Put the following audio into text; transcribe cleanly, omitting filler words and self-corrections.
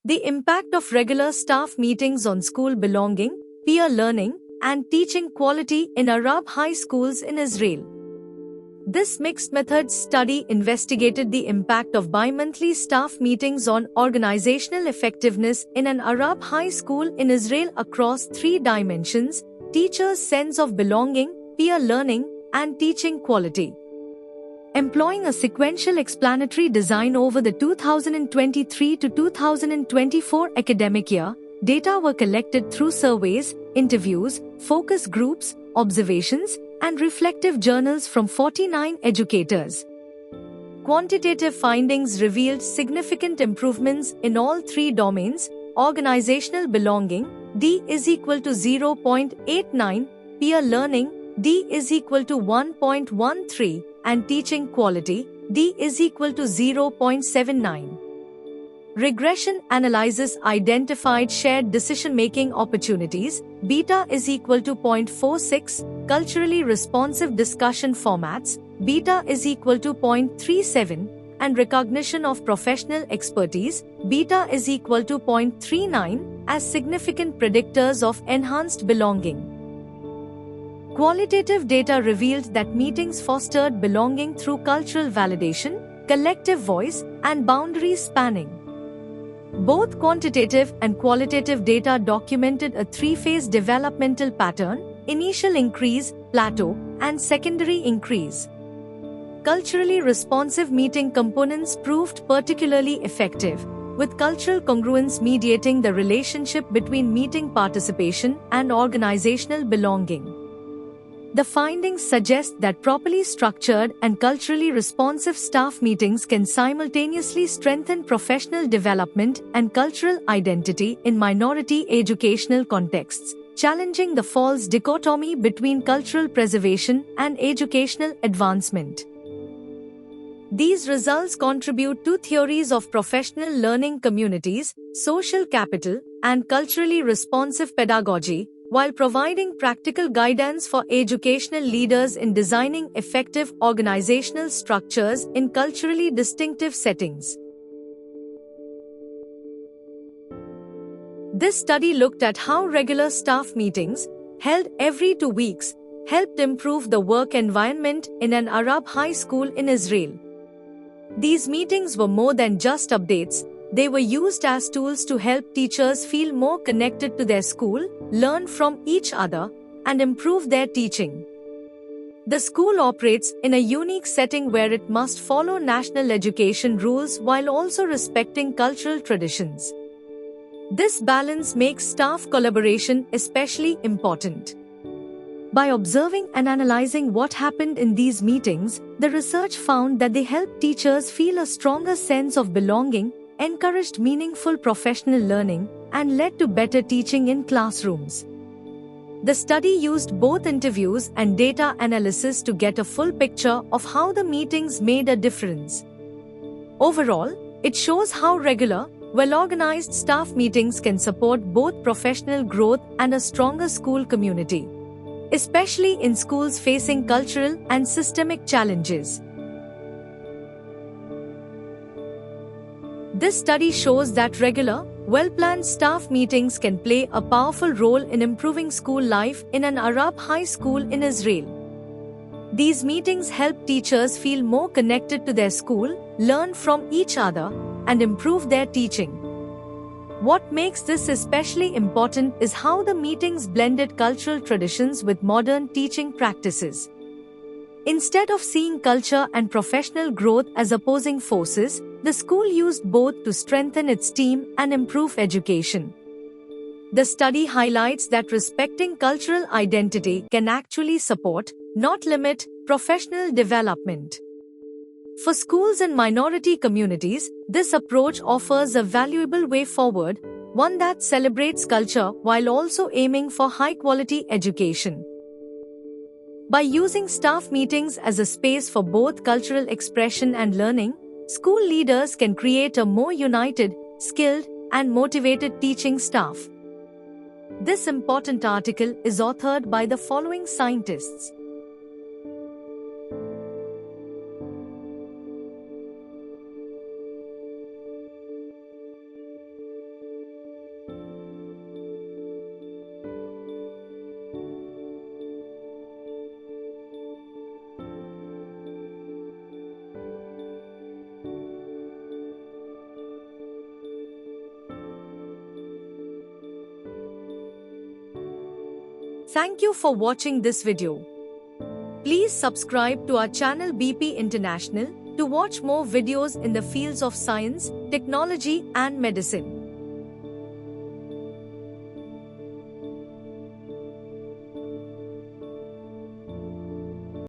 The impact of regular staff meetings on school belonging, peer learning, and teaching quality in Arab high schools in Israel. This mixed methods study investigated the impact of bi-monthly staff meetings on organizational effectiveness in an Arab high school in Israel across three dimensions: teachers' sense of belonging, peer learning, and teaching quality. Employing a sequential explanatory design over the 2023 to 2024 academic year, data were collected through surveys, interviews, focus groups, observations, and reflective journals from 49 educators. Quantitative findings revealed significant improvements in all three domains: organizational belonging, D is equal to 0.89, peer learning, D is equal to 1.13, and teaching quality, D is equal to 0.79. Regression analysis identified shared decision-making opportunities, beta is equal to 0.46, culturally responsive discussion formats, beta is equal to 0.37, and recognition of professional expertise, beta is equal to 0.39, as significant predictors of enhanced belonging. Qualitative data revealed that meetings fostered belonging through cultural validation, collective voice, and boundary spanning. Both quantitative and qualitative data documented a three-phase developmental pattern: initial increase, plateau, and secondary increase. Culturally responsive meeting components proved particularly effective, with cultural congruence mediating the relationship between meeting participation and organizational belonging. The findings suggest that properly structured and culturally responsive staff meetings can simultaneously strengthen professional development and cultural identity in minority educational contexts, challenging the false dichotomy between cultural preservation and educational advancement. These results contribute to theories of professional learning communities, social capital, and culturally responsive pedagogy, while providing practical guidance for educational leaders in designing effective organizational structures in culturally distinctive settings. This study looked at how regular staff meetings, held every 2 weeks, helped improve the work environment in an Arab high school in Israel. These meetings were more than just updates. They were used as tools to help teachers feel more connected to their school, learn from each other, and improve their teaching. The school operates in a unique setting where it must follow national education rules while also respecting cultural traditions. This balance makes staff collaboration especially important. By observing and analyzing what happened in these meetings, the research found that they helped teachers feel a stronger sense of belonging, encouraged meaningful professional learning, and led to better teaching in classrooms. The study used both interviews and data analysis to get a full picture of how the meetings made a difference. Overall, it shows how regular, well-organized staff meetings can support both professional growth and a stronger school community, especially in schools facing cultural and systemic challenges. This study shows that regular, well-planned staff meetings can play a powerful role in improving school life in an Arab high school in Israel. These meetings help teachers feel more connected to their school, learn from each other, and improve their teaching. What makes this especially important is how the meetings blended cultural traditions with modern teaching practices. Instead of seeing culture and professional growth as opposing forces, the school used both to strengthen its team and improve education. The study highlights that respecting cultural identity can actually support, not limit, professional development. For schools and minority communities, this approach offers a valuable way forward, one that celebrates culture while also aiming for high-quality education. By using staff meetings as a space for both cultural expression and learning, school leaders can create a more united, skilled, and motivated teaching staff. This important article is authored by the following scientists: Thank you for watching this video. Please subscribe to our channel BP International to watch more videos in the fields of science, technology and medicine.